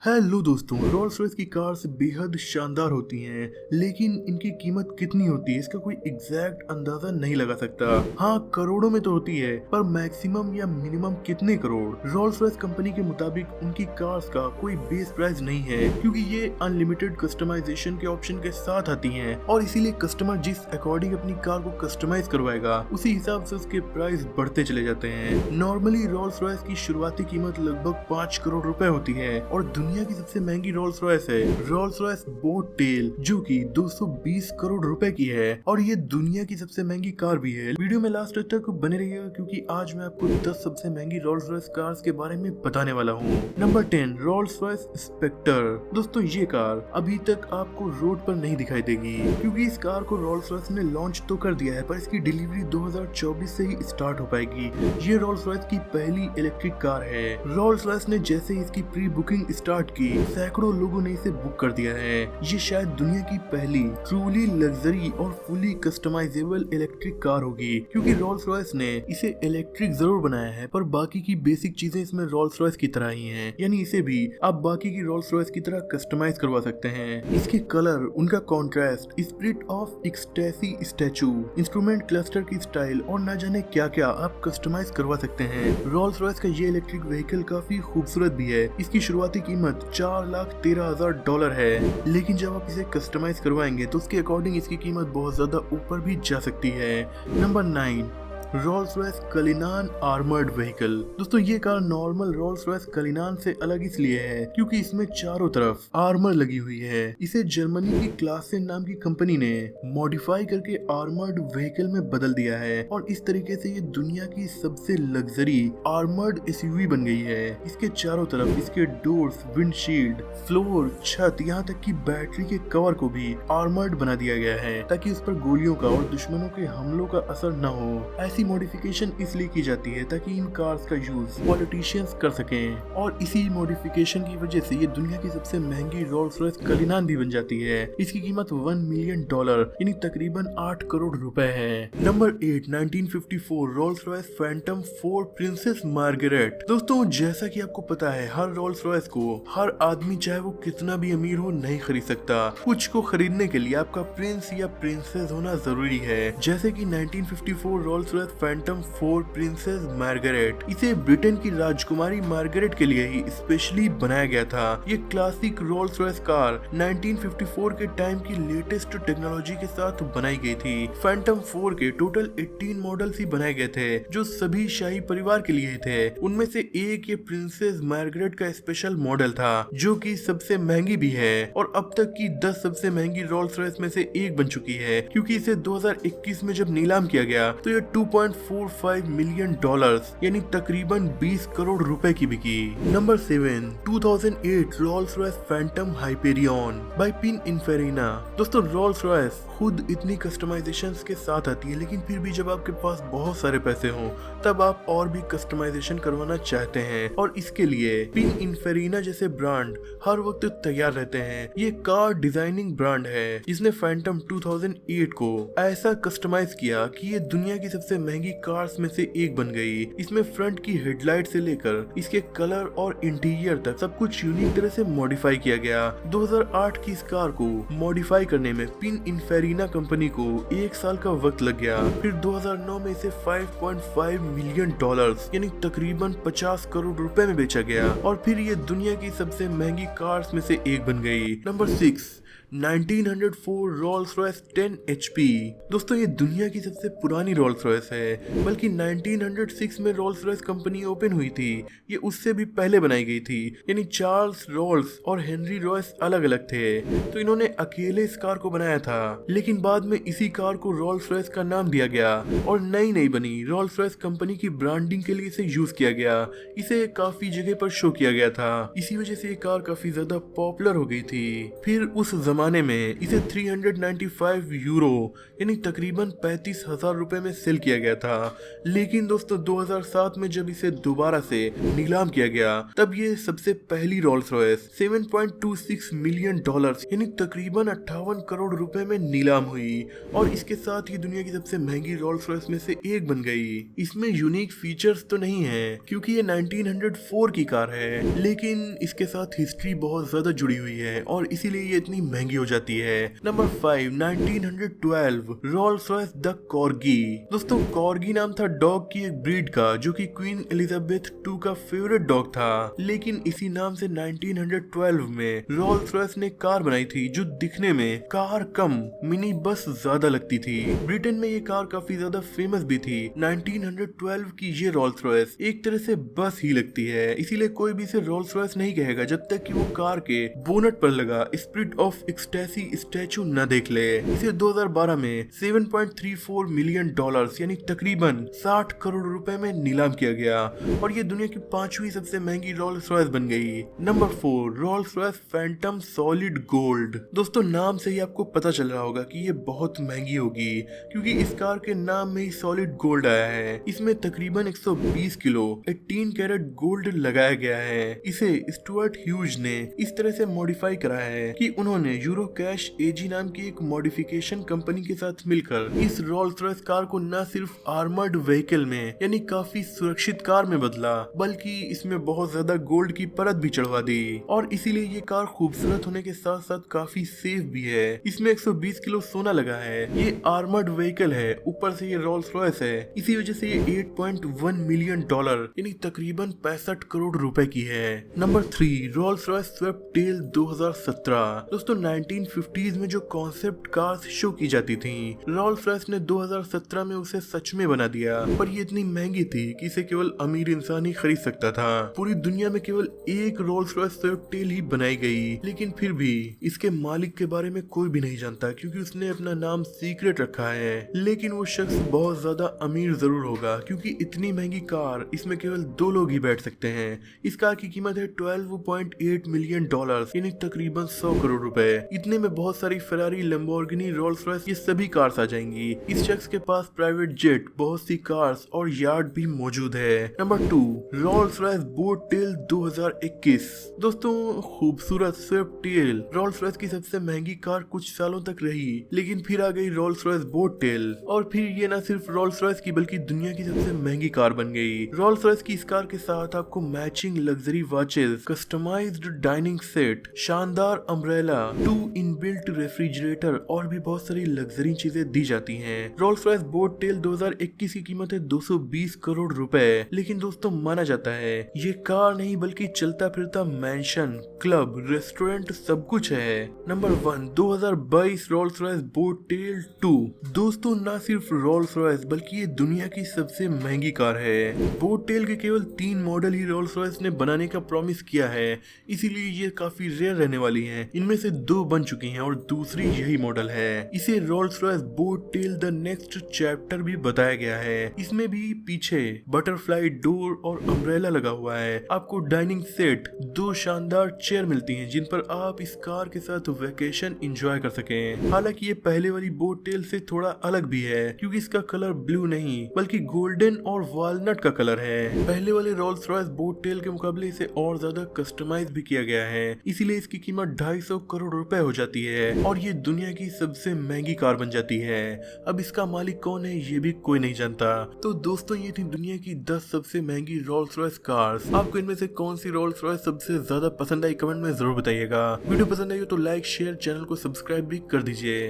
Hello दोस्तों, Rolls Royce की cars बेहद शानदार होती हैं, लेकिन इनकी कीमत कितनी होती है इसका कोई एग्जैक्ट अंदाजा नहीं लगा सकता। हाँ, करोड़ों में तो होती है, पर मैक्सिमम या मिनिमम कितने करोड़? रोल्स रॉयस कंपनी के मुताबिक उनकी कार्स का कोई बेस प्राइस नहीं है, क्योंकि ये अनलिमिटेड कस्टमाइजेशन के ऑप्शन के साथ आती हैं और इसीलिए कस्टमर जिस अकॉर्डिंग अपनी कार को कस्टमाइज करवाएगा उसी हिसाब से उसके प्राइस बढ़ते चले जाते हैं। नॉर्मली रोल्स रॉयस की शुरुआती कीमत लगभग 5 करोड़ रुपए होती है और दुनिया की सबसे महंगी रोल्स रॉयस है रोल्स रॉयस बोट टेल, जो कि 220 करोड़ रुपए की है और ये दुनिया की सबसे महंगी कार भी है। वीडियो में लास्ट तक बने रहिएगा, क्योंकि आज मैं आपको 10 सबसे महंगी रोल्स रॉयस कार्स के बारे में बताने वाला हूँ। Number 10, Rolls Royce Spectre. दोस्तों, ये कार अभी तक आपको रोड पर नहीं दिखाई देगी, क्योंकि इस कार को रोल्स रॉयस ने लॉन्च तो कर दिया है, पर इसकी डिलीवरी 2024 से ही स्टार्ट हो पाएगी। ये रोल्स रॉयस की पहली इलेक्ट्रिक कार है। रोल्स रॉयस ने जैसे ही इसकी प्री बुकिंग स्टार्ट की, सैकड़ों लोगों ने इसे बुक कर दिया है। ये शायद दुनिया की पहली ट्रूली लग्जरी और फुली कस्टमाइजेबल इलेक्ट्रिक कार होगी, क्योंकि रोल्स रॉयस ने इसे इलेक्ट्रिक जरूर बनाया है, पर बाकी की बेसिक चीजें इसमें रोल्स रॉयस की तरह ही हैं। यानी इसे भी आप बाकी की रोल्स रॉयस की तरह कस्टमाइज करवा सकते हैं। इसके कलर, उनका contrast, spirit of ecstasy statue, instrument cluster की स्टाइल और न जाने क्या क्या आप कस्टमाइज करवा सकते हैं। रोल्स रॉयस का ये इलेक्ट्रिक व्हीकल काफी खूबसूरत भी है। इसकी शुरुआती कीमत $4,13,000 है, लेकिन जब आप इसे कस्टमाइज करवाएंगे तो उसके अकॉर्डिंग इसकी कीमत बहुत ज्यादा ऊपर भी जा सकती है। Number 9, Rolls Royce Cullinan armoured vehicle. दोस्तों, ये car normal Rolls Royce Cullinan से अलग इसलिए है क्योंकि इसमें चारों तरफ आर्मर लगी हुई है। इसे जर्मनी की क्लासेन नाम की कंपनी ने मॉडिफाई करके आर्मर्ड व्हीकल में बदल दिया है और इस तरीके से ये दुनिया की सबसे लग्जरी आर्मर्ड एसयूवी बन गई है। इसके चारों तरफ इसके डोर्स, विंडशील्ड, फ्लोर, छत, यहाँ तक कि बैटरी के कवर को भी आर्मर्ड बना दिया गया है, ताकि उस पर गोलियों का और दुश्मनों के हमलों का असर न हो। ऐसी मॉडिफिकेशन इसलिए की जाती है ताकि इन कार्स का यूज पॉलिटिशियंस कर सकें, और इसी मॉडिफिकेशन की वजह से ये दुनिया की सबसे महंगी रोल्स रॉयस कलिनान भी बन जाती है। इसकी कीमत $1 मिलियन यानी तकरीबन 8 करोड़ रुपए है। Number 8, 1954 roles Royce Phantom 4 princess Margaret. दोस्तों, जैसा कि आपको पता है, हर रोल्स रॉयस को हर आदमी, चाहे वो कितना भी अमीर हो, नहीं खरीद सकता। कुछ को खरीदने के लिए आपका प्रिंस या प्रिंसेस होना जरूरी है, जैसे कि 1954 roles Royce Phantom 4 princess Margaret. इसे ब्रिटेन की राजकुमारी मार्गरेट के लिए ही स्पेशली बनाया गया था। ये क्लासिक रोल्स रॉयस कार 1954 के टाइम की लेटेस्ट टेक्नोलॉजी के साथ बनाई गई थी। फैंटम 4 के टोटल 18 मॉडल्स ही बनाए गए थे, जो सभी शाही परिवार के लिए थे। उनमें से एक ये प्रिंसेस मार्गरेट का स्पेशल मॉडल था, जो कि सबसे महंगी भी है और अब तक की 10 सबसे महंगी रोल्स रॉयस में से एक बन चुकी है, क्योंकि इसे 2021 में जब नीलाम किया गया तो ये $2.45 मिलियन यानी तकरीबन 20 करोड़ रुपए की बिकी। Number 7, 2008 Rolls Royce Phantom Hyperion by Pininfarina. दोस्तों, रोल्स रॉयस खुद इतनी कस्टमाइजेशंस के साथ आती है, लेकिन फिर भी जब आपके पास बहुत सारे पैसे हों तब आप और भी कस्टमाइजेशन करवाना चाहते हैं, और इसके लिए पिनिनफेरिना जैसे ब्रांड हर वक्त तैयार रहते हैं। ये कार डिजाइनिंग ब्रांड है जिसने फैंटम 2008 को ऐसा कस्टमाइज किया कि ये दुनिया की सबसे महंगी कार्स में से एक बन गई। इसमें फ्रंट की हेडलाइट से लेकर इसके कलर और इंटीरियर तक सब कुछ यूनिक तरह से मॉडिफाई किया गया। 2008 की इस कार को मॉडिफाई करने में पिनिनफेरिना कंपनी को 1 साल का वक्त लग गया। फिर 2009 में इसे $5.5 मिलियन यानी तकरीबन 50 करोड़ रुपए में बेचा गया, और फिर ये दुनिया की सबसे महंगी कार्स में से एक बन गई। Number 6, 1904 Rolls Royce 10 HP। दोस्तों, ये दुनिया की सबसे पुरानी रोल्स रॉयस है, बल्कि 1906 में रोल्स रॉयस कंपनी ओपन हुई थी। ये उससे भी पहले बनाई गई थी, यानी चार्ल्स रोल्स और हेनरी रॉयस अलग अलग थे, तो इन्होंने अकेले इस कार को बनाया था। लेकिन बाद में इसी कार को रोल्स रॉयस का नाम दिया गया और नई बनी रोल्स रॉयस कंपनी की ब्रांडिंग के लिए इसे यूज किया गया। इसे काफी जगह पर शो किया गया था, इसी वजह से ये कार काफी ज्यादा पॉपुलर हो गई थी। फिर उस जमाने में इसे €395 यानी तकरीबन 35,000 रुपए में सेल किया गया था, लेकिन दोस्तों 2007 में जब इसे दोबारा से नीलाम किया गया तब ये सबसे पहली रोल्स रॉयस 7.26 मिलियन डॉलर्स यानी तकरीबन 58 करोड़ रुपए में नीलाम हुई और इसके साथ ही दुनिया की सबसे महंगी रोल्स रॉयस में से एक बन गई। इसमें यूनिक फीचर्स तो नहीं है क्योंकि ये 1904 की कार है, लेकिन इसके साथ हिस्ट्री बहुत ज्यादा जुड़ी हुई है और इसीलिए ये इतनी महंगी हो जाती है। Number 5, 1912 Rolls Royce the corgi. दोस्तों कॉर्गी नाम था डॉग की एक ब्रीड का जो कि क्वीन एलिजाबेथ II का फेवरेट डॉग था, लेकिन इसी नाम से 1912 में रोल्स रॉयस ने कार बनाई थी जो दिखने में कार कम मिनी बस ज्यादा लगती थी। ब्रिटेन में ये कार काफी ज्यादा फेमस भी थी। 1912 की ये रोल्स रॉयस एक तरह से बस ही लगती है, इसीलिए कोई भी इसे रोल्स रॉयस नहीं कहेगा जब तक कि वो कार के बोनट पर लगा स्पिरिट ऑफ एक्सटेसी स्टैचू न देख ले। इसे 2012 में 7.34 मिलियन डॉलर्स यानी तकरीबन 60 करोड़ रुपए में नीलाम किया गया और ये दुनिया की 5वीं सबसे महंगी रोल्स रॉयस बन गई। Number 4, roles Royce Phantom solid gold. दोस्तों नाम से ही आपको पता चल रहा होगा कि ये बहुत महंगी होगी क्योंकि इस कार के नाम में ही सॉलिड गोल्ड आया है। इसमें तकरीबन 120 किलो 18 कैरेट गोल्ड लगाया गया है। इसे स्टुअर्ट ह्यूज ने इस तरह से मॉडिफाई करा है कि उन्होंने यूरो कैश एजी नाम की एक मॉडिफिकेशन कंपनी के साथ मिलकर इस रोल्स रॉयस कार को न सिर्फ आर्मर्ड व्हीकल में यानी काफी सुरक्षित कार में बदला, बल्कि इसमें बहुत ज्यादा गोल्ड की परत भी चढ़वा दी और इसीलिए ये कार खूबसूरत होने के साथ साथ काफी सेफ भी है। इसमें 120 किलो सोना लगा है। ये आर्मर्ड व्हीकल है, ऊपर से ये रोल्स रॉयस है, इसी वजह से ये 8.1 मिलियन डॉलर यानी तकरीबन 65 करोड़ रुपए की है। Number 3, Rolls Royce Swept Tail 2017। दोस्तों 1950s में जो कॉन्सेप्ट कार्स शो की जाती थी, रोल्स रॉयस ने 2017 में उसे सच में बना दिया, पर ये इतनी महंगी थी कि इसे केवल अमीर इंसान ही खरीद सकता था। पूरी दुनिया में केवल एक रोल्स रॉयस स्वेप्ट टेल ही बनाई गई, लेकिन फिर भी इसके मालिक के बारे में कोई भी नहीं जानता क्योंकि उसने अपना नाम सीक्रेट रखा है। लेकिन वो शख्स बहुत ज्यादा अमीर जरूर होगा क्योंकि इतनी महंगी कार इसमें केवल 2 लोग ही बैठ सकते हैं। इस कार की कीमत है 12.8 मिलियन डॉलर्स यानी तकरीबन 100 करोड़ रुपए। इतने में बहुत सारी फेरारी, लैम्बोर्गिनी, रोल्स रॉयस ये सभी कार्स आ जाएंगी। इस शख्स के पास प्राइवेट जेट, बहुत सी कार्स और यार्ड भी मौजूद है। Number 2, Rolls Royce Boat Tail 2021। दोस्तों खूबसूरत स्विफ्ट टेल रोल्स रॉयस की सबसे महंगी कार कुछ सालों तक रही, लेकिन फिर आ गई रोल्स रॉयस बोट टेल और फिर ये ना सिर्फ रोल्स रॉयस की बल्कि दुनिया की सबसे महंगी कार बन गई। रोल्स रॉयस की इस कार के साथ आपको matching luxury watches, customised dining set, शानदार अम्ब्रेला, 2 इनबिल्ट रेफ्रिजरेटर और भी बहुत सारी लग्जरी चीजें दी जाती हैं। रोल्स रॉयस बोट टेल 2021 की कीमत है 220 करोड़ रुपए, लेकिन दोस्तों माना जाता है ये कार नहीं बल्कि चलता फिरता मैंशन, क्लब, रेस्टोरेंट सब कुछ है। Number 1, 2022 Rolls Royce Boat Tail 2। दोस्तों ना सिर्फ रोल्स रॉयस बल्कि ये दुनिया की सबसे महंगी कार है। बोट टेल के केवल 3 मॉडल ही रोल्स रॉयस ने बनाने का प्रॉमिस किया है, इसीलिए ये काफी रेयर रहने वाली हैं। इनमें से 2 बन चुकी हैं और दूसरी यही मॉडल है। इसे Rolls Royce Boat Tail the next chapter भी बताया गया है। इसमें भी पीछे बटरफ्लाई डोर और अम्ब्रेला लगा हुआ है। आपको डाइनिंग सेट, 2 शानदार चेयर मिलती हैं जिन पर आप इस कार के साथ वेकेशन एंजॉय कर सकें। हालांकि ये पहले वाली बोट टेल से थोड़ा अलग भी है क्योंकि इसका कलर ब्लू नहीं बल्कि गोल्डन और वॉलनट का कलर है। पहले वाले रोल्स रॉयस बोट टेल के मुकाबले इसे और ज्यादा कस्टमाइज भी किया गया है, इसीलिए इसकी कीमत 250 करोड़ रुपए हो जाती है और ये दुनिया की सबसे महंगी कार बन जाती है। अब इसका मालिक कौन है ये भी कोई नहीं जानता। तो दोस्तों ये थी दुनिया की 10 सबसे महंगी रोल्स रॉयस कार्स। आपको इनमें से कौन सी रोल्स रॉयस सबसे ज्यादा पसंद आई कमेंट में जरूर बताइएगा। वीडियो पसंद आई हो तो लाइक, शेयर, चैनल को सब्सक्राइब भी कर दीजिए।